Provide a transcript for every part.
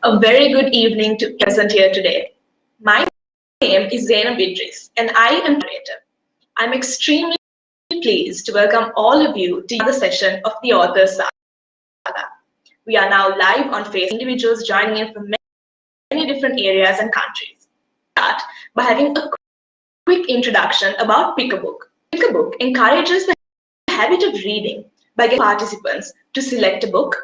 A very good evening to present here today. My name is Zainab Idris, and I am narrator. I'm extremely pleased to welcome all of you to another session of the author's Saga. We are now live on Facebook, individuals joining in from many different areas and countries. Start by having a quick introduction about Pick a Book. Pick a Book encourages the habit of reading by getting participants to select a book,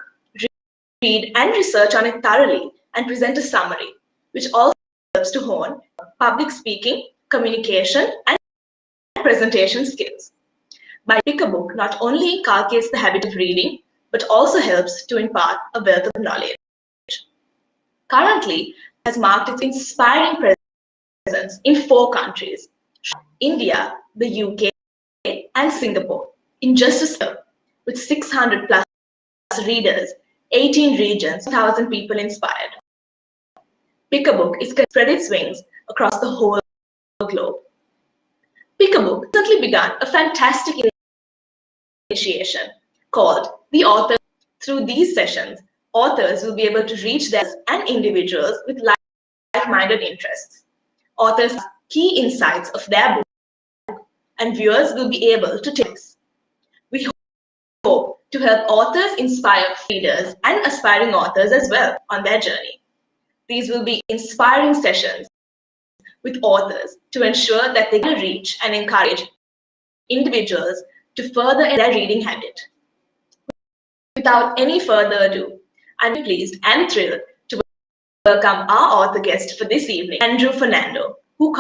read and research on it thoroughly, and present a summary, which also helps to hone public speaking, communication, and presentation skills. By Pick a Book not only inculcates the habit of reading, but also helps to impart a wealth of knowledge. Currently, it has marked its inspiring presence in 4 countries: India, the UK, and Singapore, in just a year, with 600 plus readers, 18 regions, 1,000 people inspired. Pick a Book is spread its wings across the whole globe. Pick a Book recently begun a fantastic initiation called The Author. Through these sessions, authors will be able to reach them and individuals with like-minded interests. Authors have key insights of their book, and viewers will be able to take this. We hope to help authors inspire readers and aspiring authors as well on their journey. These will be inspiring sessions with authors to ensure that they can reach and encourage individuals to further their reading habit. Without any further ado, I'm pleased and thrilled to welcome our author guest for this evening, Andrew Fernando, who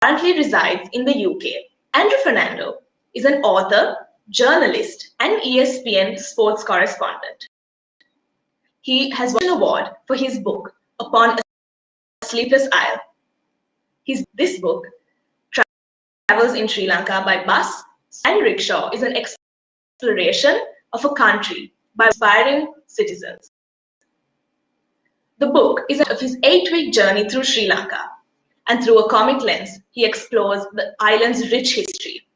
currently resides in the UK. Andrew Fernando is an author, journalist, and ESPN sports correspondent. He has won an award for his book, Upon a Sleepless Isle. This book, Travels in Sri Lanka by Bus and Rickshaw, is an exploration of a country by inspiring citizens. The book is of his 8-week journey through Sri Lanka, and through a comic lens, he explores the island's rich history.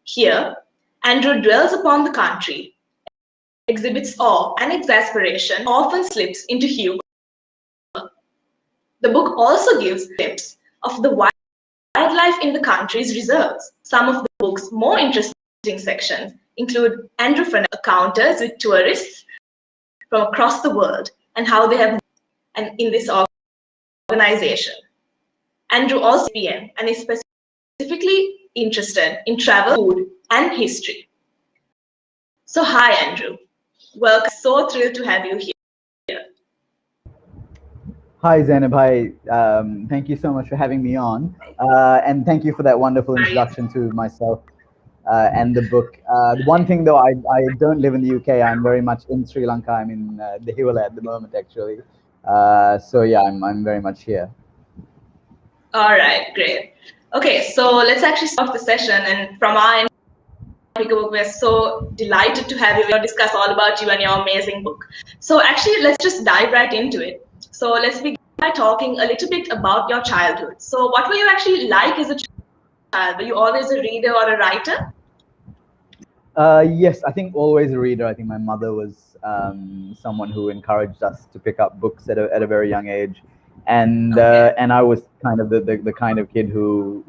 Here, Andrew dwells upon the country, exhibits awe and exasperation, often slips into humor. The book also gives glimpses of the wildlife in the country's reserves. Some of the book's more interesting sections include Andrew Fernando encounters with tourists from across the world and how they have and in this organization. Andrew also is and is specifically interested in travel, food, and history. So hi, Andrew. Welcome. So thrilled to have you here. Hi, Zainab. Hi. Thank you so much for having me on. And thank you for that wonderful introduction to myself and the book. One thing, though, I don't live in the UK. I'm very much in Sri Lanka. I'm in the Himalaya at the moment, actually. So, yeah, I'm very much here. All right, great. Okay, so let's actually start the session. And from our end, we're so delighted to have you discuss all about you and your amazing book. So actually, let's just dive right into it. So let's begin by talking a little bit about your childhood. So what were you actually like as a child? Were you always a reader or a writer? Yes, I think always a reader. I think my mother was someone who encouraged us to pick up books at a very young age. And I was kind of the kind of kid who,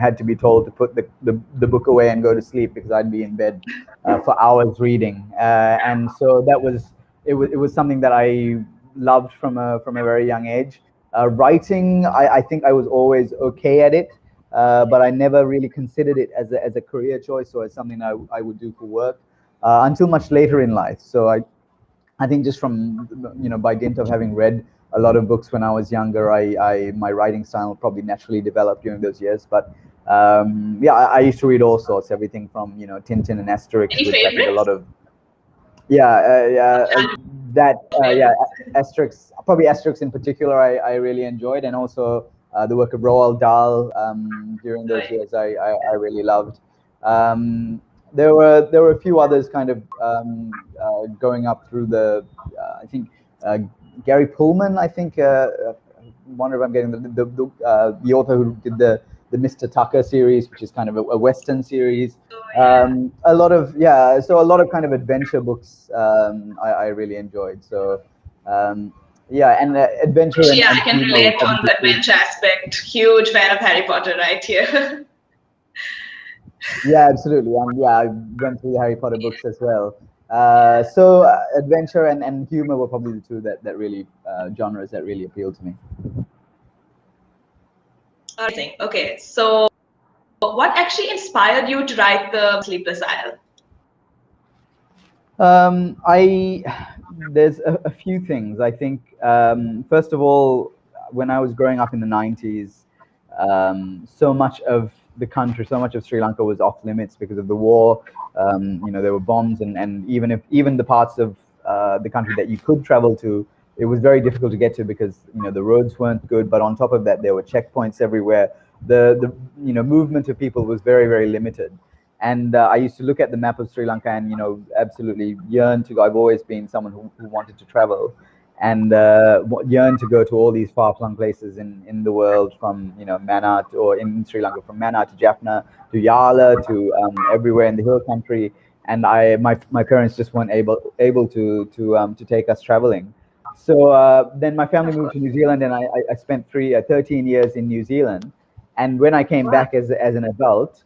had to be told to put the book away and go to sleep because I'd be in bed for hours reading. And so it was something that I loved from a very young age. Writing, I think I was always okay at it, but I never really considered it as a career choice or as something I would do for work until much later in life. So I think just from by dint of having read a lot of books when I was younger, my writing style probably naturally developed during those years. But yeah, I used to read all sorts, everything from Tintin and Asterix, Any which favorites? I think a lot of Asterix, probably Asterix in particular, I really enjoyed, and also the work of Roald Dahl during those years I really loved. There were a few others kind of going up through the I think Gary Pullman, I think. I wonder if I'm getting the author who did the Mr. Tucker series, which is kind of a Western series. A lot of kind of adventure books I really enjoyed. So Yeah, and adventure Yeah, I and can humor were relate probably on the the two. adventure aspect. Huge fan of Harry Potter right here. Yeah, absolutely. Yeah, I went through the Harry Potter books as well. Adventure and humor were probably the two that really genres that really appealed to me. Amazing. Okay, so what actually inspired you to write the Sleepless Isle? I there's a few things. I think first of all, when I was growing up in the '90s, so much of the country, so much of Sri Lanka was off limits because of the war. There were bombs, and even the parts of the country that you could travel to, it was very difficult to get to because the roads weren't good. But on top of that, there were checkpoints everywhere. The movement of people was very very limited. And I used to look at the map of Sri Lanka and absolutely yearn to go. I've always been someone who wanted to travel and yearn to go to all these far-flung places in the world, from Mannar or in Sri Lanka, from Mannar to Jaffna to Yala to everywhere in the hill country. And my parents just weren't able to take us traveling. So then my family Of moved course. to New Zealand, and I spent 13 years in New Zealand. And when I came Wow. back as an adult,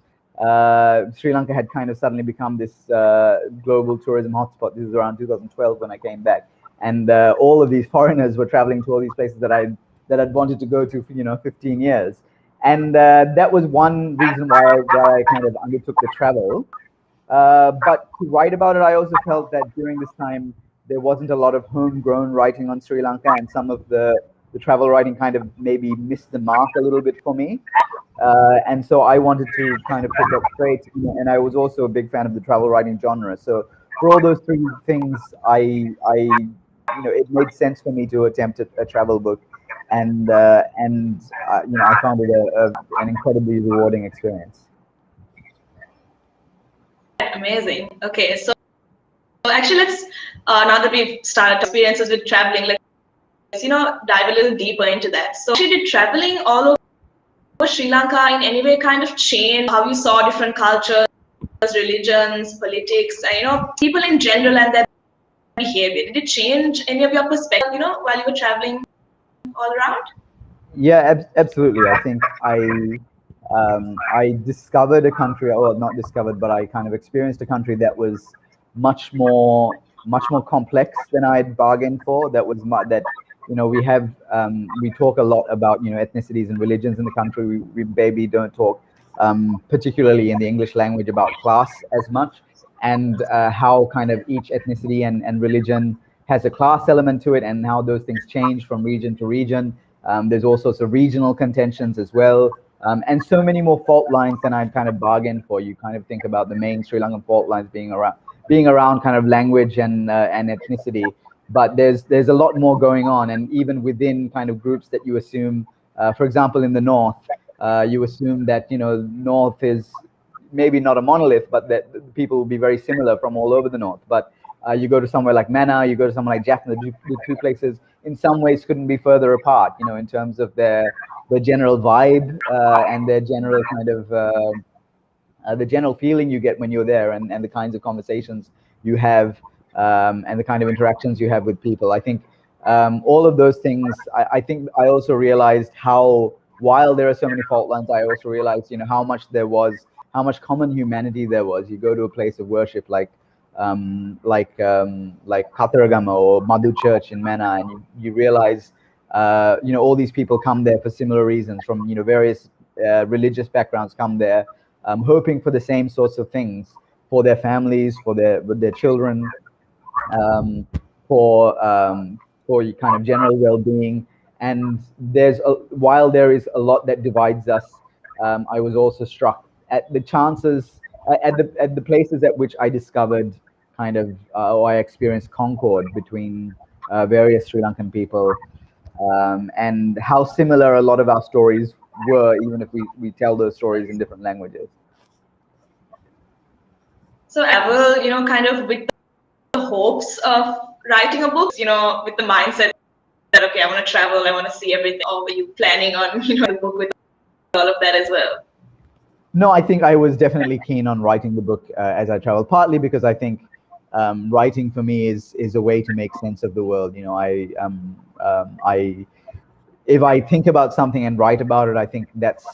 Sri Lanka had kind of suddenly become this global tourism hotspot. This is around 2012 when I came back, and all of these foreigners were traveling to all these places that I'd wanted to go to for 15 years, and that was one reason why I kind of undertook the travel. But to write about it, I also felt that during this time there wasn't a lot of homegrown writing on Sri Lanka, and some of the travel writing kind of maybe missed the mark a little bit for me. And so I wanted to kind of put that straight. And I was also a big fan of the travel writing genre. So for all those three things, it made sense for me to attempt a travel book, and I found it an incredibly rewarding experience. Amazing. Okay, so actually, let's now that we've started experiences with traveling, let's dive a little deeper into that. So, actually, did traveling all over Sri Lanka in any way kind of change how you saw different cultures, religions, politics, and people in general and their behavior? Did it change any of your perspective, while you were traveling all around? Yeah, absolutely. I think I discovered a country, well, not discovered, but I kind of experienced a country that was much more complex than I had bargained for. That was that we talk a lot about ethnicities and religions in the country. We maybe don't talk particularly in the English language about class as much, and how kind of each ethnicity and religion has a class element to it, and how those things change from region to region. There's all sorts of regional contentions as well, and so many more fault lines than I'd kind of bargained for. You kind of think about the main Sri Lankan fault lines being around kind of language and ethnicity, but there's a lot more going on, and even within kind of groups that you assume, for example, in the north, you assume that north is maybe not a monolith, but that people will be very similar from all over the north. But you go to somewhere like Mannar, you go to somewhere like Jaffna, the two places in some ways couldn't be further apart, in terms of their general vibe, and their general kind of the general feeling you get when you're there, and the kinds of conversations you have, and the kind of interactions you have with people. I think all of those things. I think I also realized how, while there are so many fault lines, I also realized how much common humanity there was. You go to a place of worship like Katharagama or Madhu Church in Mannar, and you realize all these people come there for similar reasons, from various religious backgrounds, come there hoping for the same sorts of things for their families, for their children, um, for kind of general well-being. And while there is a lot that divides us, I was also struck at the chances, at the places at which I discovered kind of or I experienced concord between various Sri Lankan people, and how similar a lot of our stories were, even if we tell those stories in different languages. So, travel, kind of with the hopes of writing a book, with the mindset that, okay, I want to travel, I want to see everything, or were you planning on, the book with all of that as well? No, I think I was definitely keen on writing the book as I traveled, partly because I think writing for me is a way to make sense of the world. You know, I if I think about something and write about it, I think that's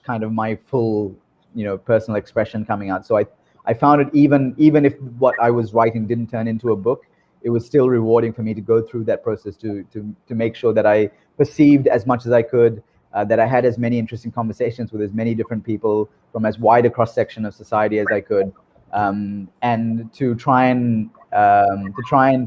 kind of my full, you know, personal expression coming out. So I found it, even if what I was writing didn't turn into a book, it was still rewarding for me to go through that process to make sure that I perceived as much as I could, that I had as many interesting conversations with as many different people from as wide a cross section of society as I could, and to try and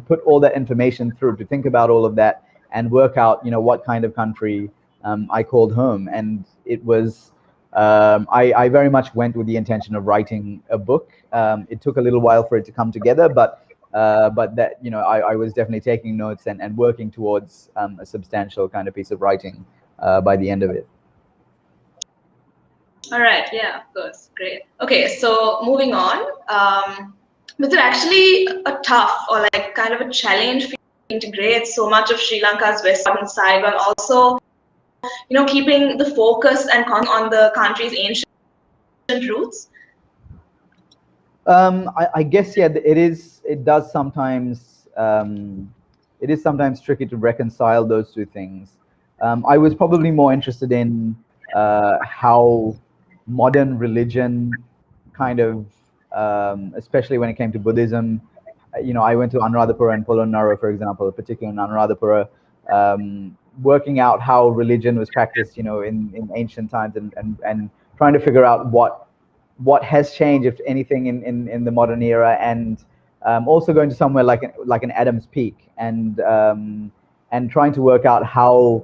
put all that information through, to think about all of that and work out, you know, what kind of country I called home. And it was, I very much went with the intention of writing a book. It took a little while for it to come together, but that, you know, I was definitely taking notes and working towards a substantial kind of piece of writing by the end of it. All right, yeah, of course, great. Okay, so moving on, was it actually a tough or like kind of a challenge for you to integrate so much of Sri Lanka's western side while also, you know, keeping the focus and on the country's ancient roots? I guess, yeah, it is. It does sometimes. It is sometimes tricky to reconcile those two things. I was probably more interested in how modern religion kind of, especially when it came to Buddhism. You know, I went to Anuradhapura and Polonnaruwa, for example, particularly in Anuradhapura, working out how religion was practiced, you know, in ancient times, and trying to figure out what has changed, if anything, in the modern era, and also going to somewhere like an Adam's Peak, and trying to work out how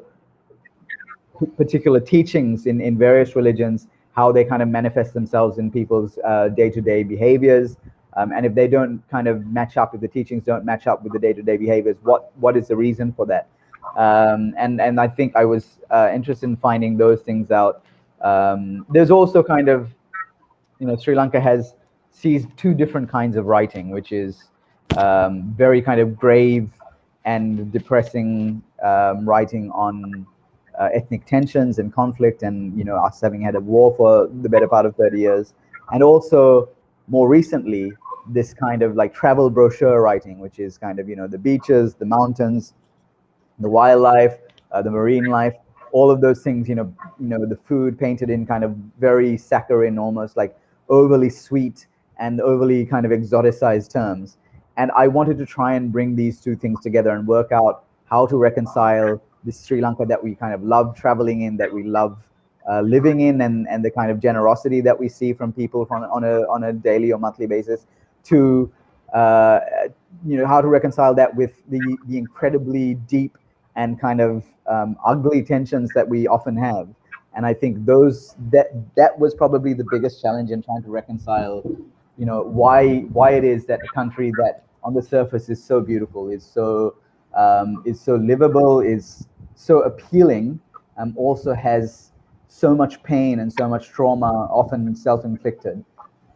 particular teachings in various religions, how they kind of manifest themselves in people's day-to-day behaviors, and if they don't kind of match up, if the teachings don't match up with the day-to-day behaviors, what is the reason for that? And I think I was interested in finding those things out. There's also kind of, you know, Sri Lanka sees two different kinds of writing, which is very kind of grave and depressing writing on ethnic tensions and conflict, and, you know, us having had a war for the better part of 30 years, and also more recently this kind of like travel brochure writing, which is kind of, you know, the beaches, the mountains, the wildlife, the marine life, all of those things, you know, the food painted in kind of very saccharine, almost like overly sweet and overly kind of exoticized terms. And I wanted to try and bring these two things together and work out how to reconcile this Sri Lanka that we kind of love traveling in, that we love living in, and the kind of generosity that we see from people on a daily or monthly basis, to you know, how to reconcile that with the incredibly deep and kind of ugly tensions that we often have. And I think that was probably the biggest challenge in trying to reconcile, you know, why it is that a country that on the surface is so beautiful, is so livable, is so appealing, also has so much pain and so much trauma, often self-inflicted.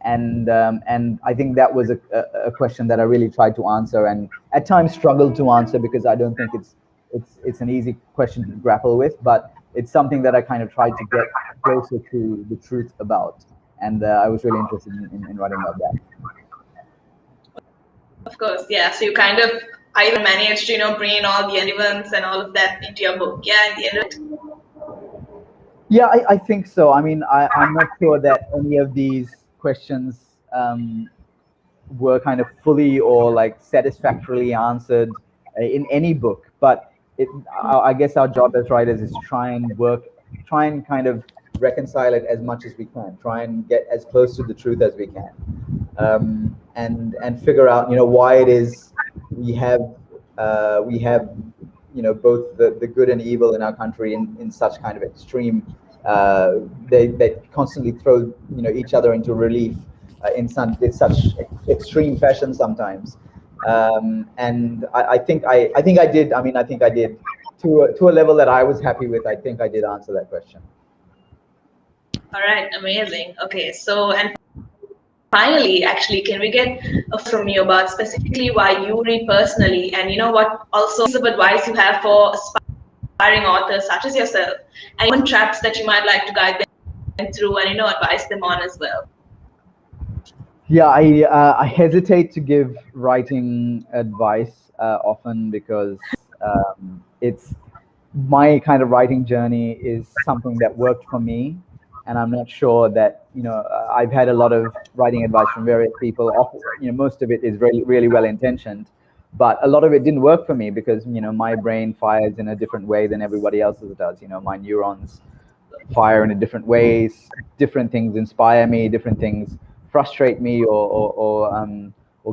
And I think that was a question that I really tried to answer, and at times struggled to answer, because I don't think it's an easy question to grapple with, but it's something that I kind of tried to get closer to the truth about, and I was really interested in writing about that. Of course, yeah. So you kind of either managed to, you know, bring in all the elements and all of that into your book, yeah, in the end of it. Yeah, I think so. I mean, I'm not sure that any of these questions were kind of fully or like satisfactorily answered in any book, but I guess our job as writers is to try and kind of reconcile it as much as we can, try and get as close to the truth as we can, and figure out, you know, why it is we have you know, both the good and evil in our country in such kind of extreme, they constantly throw, you know, each other into relief in such extreme fashion sometimes. And I think I did. I mean, I think I did to a level that I was happy with. I think I did answer that question. All right, amazing. Okay, so, and finally, actually, can we get from you about specifically why you read personally, and, you know, what also piece of advice you have for aspiring authors such as yourself, and even traps that you might like to guide them through and, you know, advise them on as well? Yeah, I hesitate to give writing advice often because it's my kind of writing journey is something that worked for me, and I'm not sure that I've had a lot of writing advice from various people. Most of it is really well intentioned, but a lot of it didn't work for me because my brain fires in a different way than everybody else's does. My neurons fire in different ways. Different things inspire me. Different things frustrate me, or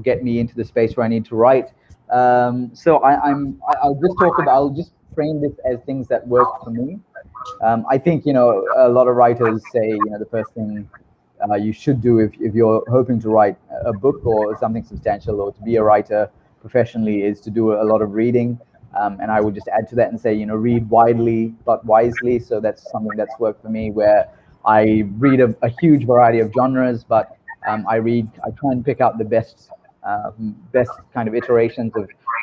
get me into the space where I need to write. So I'll just talk about. I'll just frame this as things that worked for me. I think a lot of writers say the first thing you should do if you're hoping to write a book or something substantial, or to be a writer professionally, is to do a lot of reading. And I would just add to that and say, read widely but wisely. So that's something that's worked for me, where I read a huge variety of genres, but I try and pick out the best kind of iterations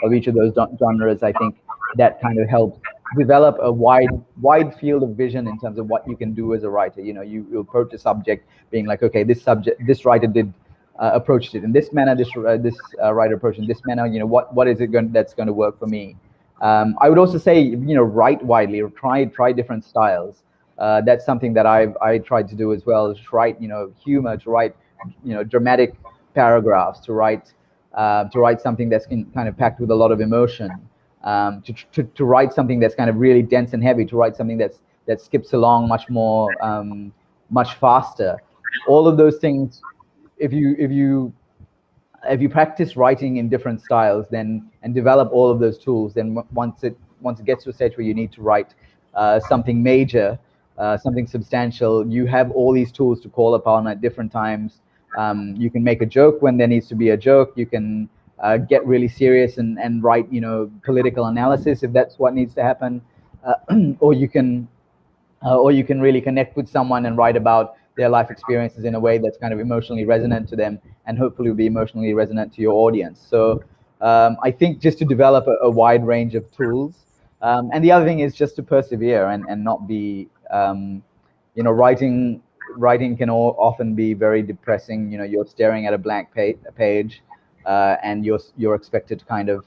of each of those genres. I think that kind of helps develop a wide field of vision in terms of what you can do as a writer. You approach a subject being like, okay, this writer did approached it in this manner. This writer approached it in this manner. What is it that's going to work for me? I would also say, write widely, or try different styles. That's something that I tried to do as well. Is write, humor, to write, dramatic paragraphs, to write something that's kind of packed with a lot of emotion. To write something that's kind of really dense and heavy. To write something that skips along much faster. All of those things, if you practice writing in different styles, then and develop all of those tools, then once it gets to a stage where you need to write something major, something substantial, you have all these tools to call upon at different times. You can make a joke when there needs to be a joke. You can get really serious and write political analysis if that's what needs to happen, or you can really connect with someone and write about their life experiences in a way that's kind of emotionally resonant to them, and hopefully will be emotionally resonant to your audience. So I think just to develop a wide range of tools. And the other thing is just to persevere and not be, writing can often be very depressing. You're staring at a blank page, and you're expected to kind of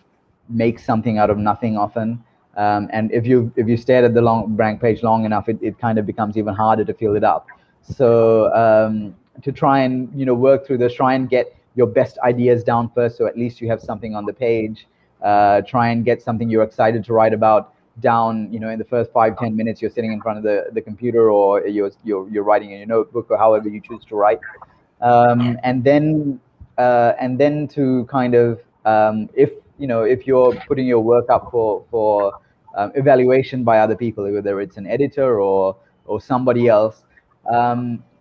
make something out of nothing often. And if you stared at the blank page long enough, it kind of becomes even harder to fill it up. So to try and work through this, try and get your best ideas down first, so at least you have something on the page. Try and get something you're excited to write about down. In the first 5-10 minutes you're sitting in front of the computer, or you're writing in your notebook, or however you choose to write. And then to kind of, if you're putting your work up for evaluation by other people, whether it's an editor or somebody else,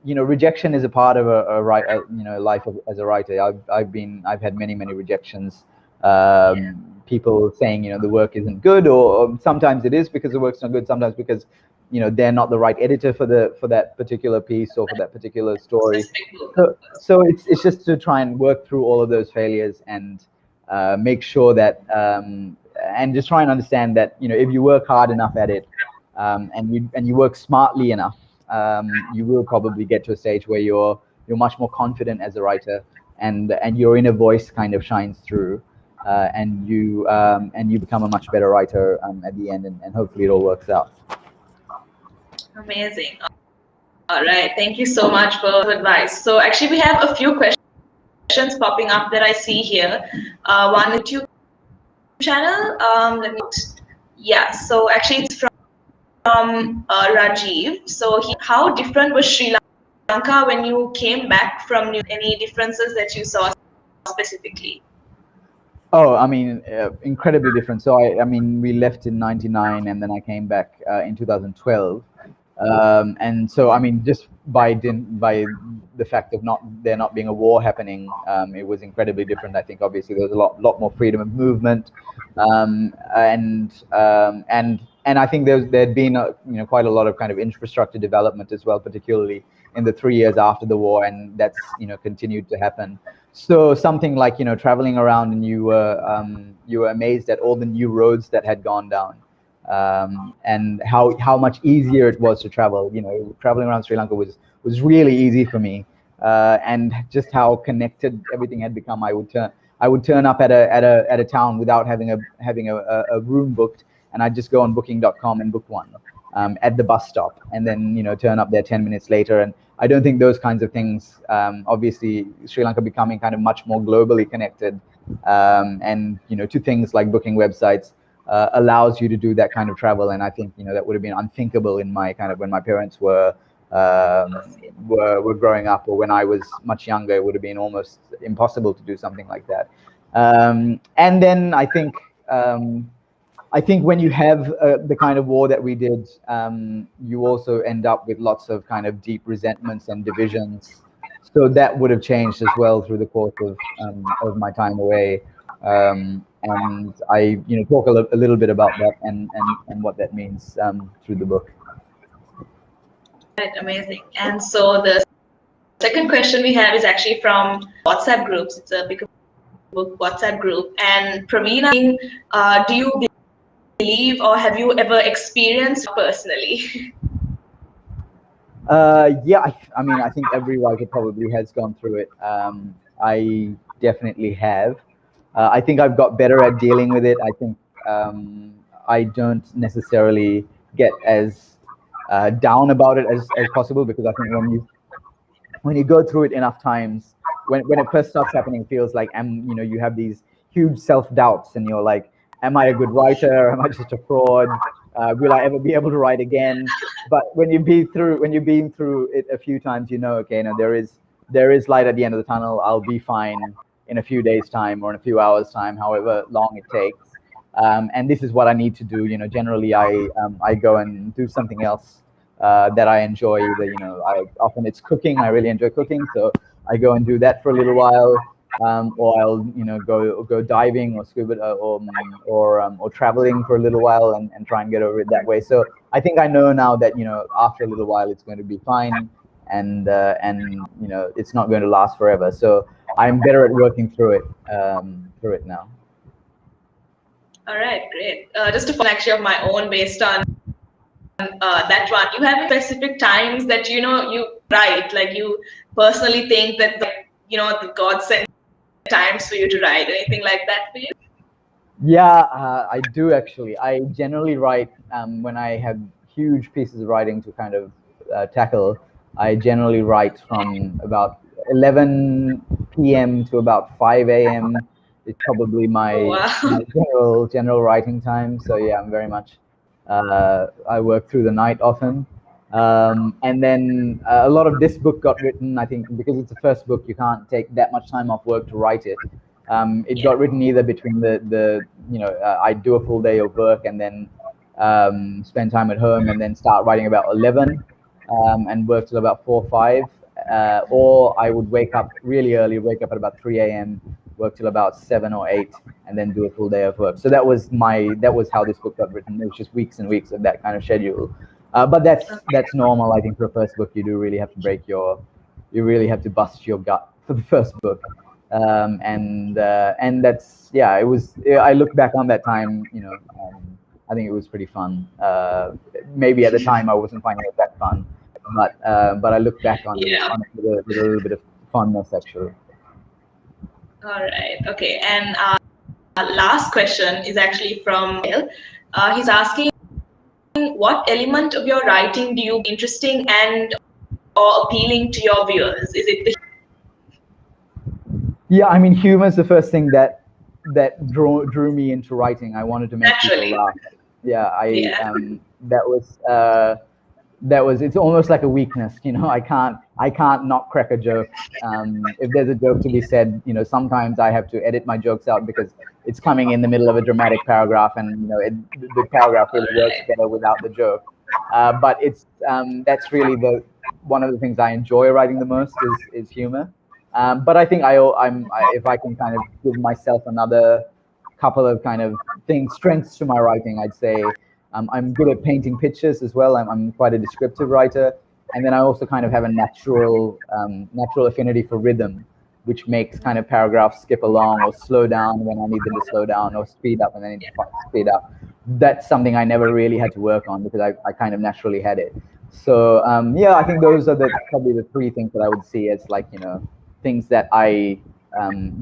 rejection is a part of a life as a writer. I've had many rejections. People saying the work isn't good, or sometimes it is because the work's not good. Sometimes because they're not the right editor for that particular piece or for that particular story. So it's just to try and work through all of those failures and make sure that and just try and understand that if you work hard enough at it, and you work smartly enough, you will probably get to a stage where you're much more confident as a writer, and your inner voice kind of shines through, and you become a much better writer at the end, and hopefully it all works out. Amazing. All right. Thank you so much for the advice. So actually, we have a few questions popping up that I see here. One YouTube channel. Yeah. So actually, it's from Rajiv. So how different was Sri Lanka when you came back from any differences that you saw specifically? Oh, I mean, incredibly different. So I mean, we left in '99, and then I came back in 2012. And so, I mean, just by the fact of there not being a war happening, it was incredibly different. I think obviously there was a lot more freedom of movement, and I think there'd been quite a lot of kind of infrastructure development as well, particularly in the 3 years after the war, and that's continued to happen. So something like traveling around, and you were amazed at all the new roads that had gone down. And how much easier it was to travel. Traveling around Sri Lanka was really easy for me. and just how connected everything had become. I would turn up at a town without having a room booked, and I'd just go on booking.com and book one at the bus stop, and then turn up there 10 minutes later. And I don't think those kinds of things, obviously Sri Lanka becoming kind of much more globally connected, and to things like booking websites allows you to do that kind of travel. And I think that would have been unthinkable in my kind of when my parents were growing up, or when I was much younger. It would have been almost impossible to do something like that. And then I think when you have the kind of war that we did, you also end up with lots of kind of deep resentments and divisions. So that would have changed as well through the course of my time away. And I talk a little bit about that and what that means through the book. Right, amazing. And so the second question we have is actually from WhatsApp groups. It's a big book WhatsApp group. And Praveena, do you believe, or have you ever experienced personally? Yeah, I mean, I think every writer probably has gone through it. I definitely have. I think I've got better at dealing with it. I think I don't necessarily get as down about it as possible, because I think when you go through it enough times, when it first starts happening, it feels like you have these huge self-doubts, and you're like, am I a good writer? Am I just a fraud? Will I ever be able to write again? But when you've been through it a few times, okay, there is light at the end of the tunnel. I'll be fine in a few days' time or in a few hours' time, however long it takes. And this is what I need to do. Generally, I go and do something else that I enjoy. Often it's cooking. I really enjoy cooking, so I go and do that for a little while. Or I'll go diving or scuba or traveling for a little while and try and get over it that way. So I think I know now that after a little while it's going to be fine, and it's not going to last forever. So I'm better at working through it now. All right, great. Just to follow actually of my own based on that one, you have specific times that you write, like you personally think that the God sent times for you to write, anything like that for you? Yeah, I do actually. I generally write when I have huge pieces of writing to kind of tackle. I generally write from about 11 p.m. to about 5 a.m. It's probably my general writing time. So yeah, I'm very much. I work through the night often. And then a lot of this book got written, I think, because it's the first book, you can't take that much time off work to write it. It got written either between I do a full day of work and then spend time at home and then start writing about 11 and work till about 4 or 5. Or I would wake up really early, wake up at about 3 a.m., work till about 7 or 8, and then do a full day of work. So that was how this book got written. It was just weeks and weeks of that kind of schedule. But that's normal. I think for a first book, you do really have to you really have to bust your gut for the first book. And that's, yeah, it was, I look back on that time, I think it was pretty fun. Maybe at the time I wasn't finding it that fun, but I look back on it with a little bit of fondness, actually. All right, okay. And last question is actually from Bill. He's asking, what element of your writing do you find interesting and or appealing to your viewers? Is it the... Yeah, I mean, humor is the first thing that drew me into writing. I wanted to make people laugh. Yeah, that was it's almost like a weakness, I can't not crack a joke. If there's a joke to be said, sometimes I have to edit my jokes out because it's coming in the middle of a dramatic paragraph, and the paragraph really works better without the joke. But it's that's really one of the things I enjoy writing the most is humor. But I think if I can kind of give myself another couple of kind of strengths to my writing, I'd say I'm good at painting pictures as well. I'm quite a descriptive writer, and then I also kind of have a natural affinity for rhythm, which makes kind of paragraphs skip along or slow down when I need them to slow down, or speed up when I need to speed up. That's something I never really had to work on because I kind of naturally had it. So yeah, I think those are probably the three things that I would see as like, things that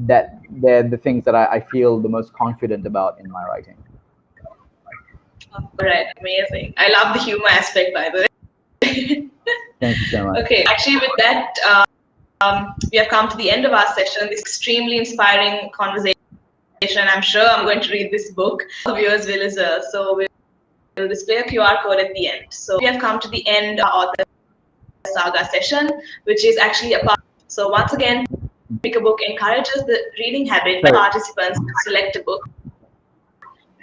that they're the things that I feel the most confident about in my writing. All right, amazing. I love the humor aspect, by the way. Thank you so much. Okay, actually, with that, we have come to the end of our session. This extremely inspiring conversation. I'm sure I'm going to read this book. The viewers will as well. So we'll display a QR code at the end. So we have come to the end of the Saga session, which is actually a part. So once again, Pick a Book encourages the reading habit by participants to select a book,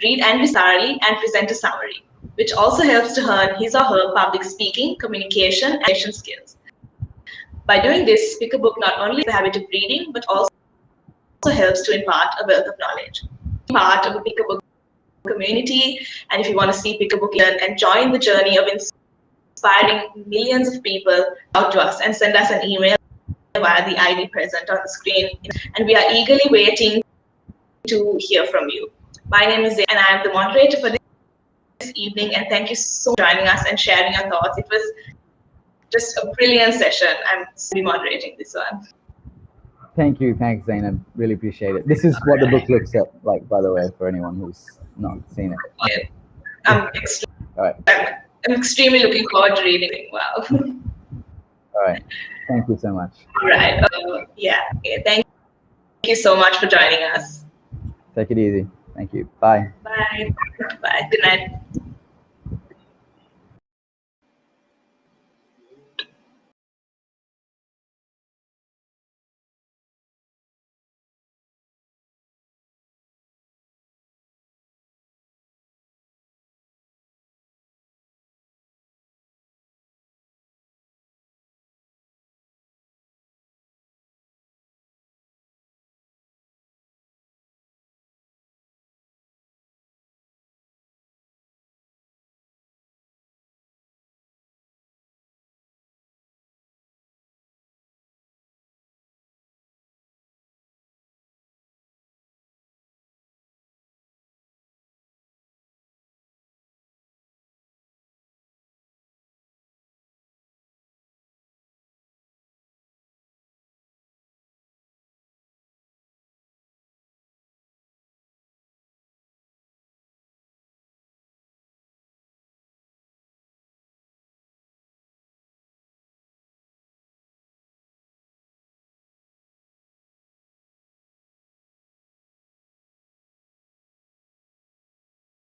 read and read thoroughly, and present a summary, which also helps to hone his or her public speaking, communication, and presentation skills. By doing this, Pick a Book not only the habit of reading, but also helps to impart a wealth of knowledge. Part of the Pick a Book community, and if you want to see Pick a Book and join the journey of inspiring millions of people, out to us and send us an email via the ID present on the screen, and we are eagerly waiting to hear from you. My name is Zain, and I am the moderator for this evening, and thank you so much for joining us and sharing your thoughts. It was just a brilliant session. I'm moderating this one. Thank you. Thanks, Zainab. Really appreciate it. This is what the book looks like, by the way, for anyone who's not seen it. I'm extremely looking forward to reading it. Wow. All right. Thank you so much. Right. Yeah. Okay. Thank you so much for joining us. Take it easy. Thank you. Bye. Bye. Bye. Good night.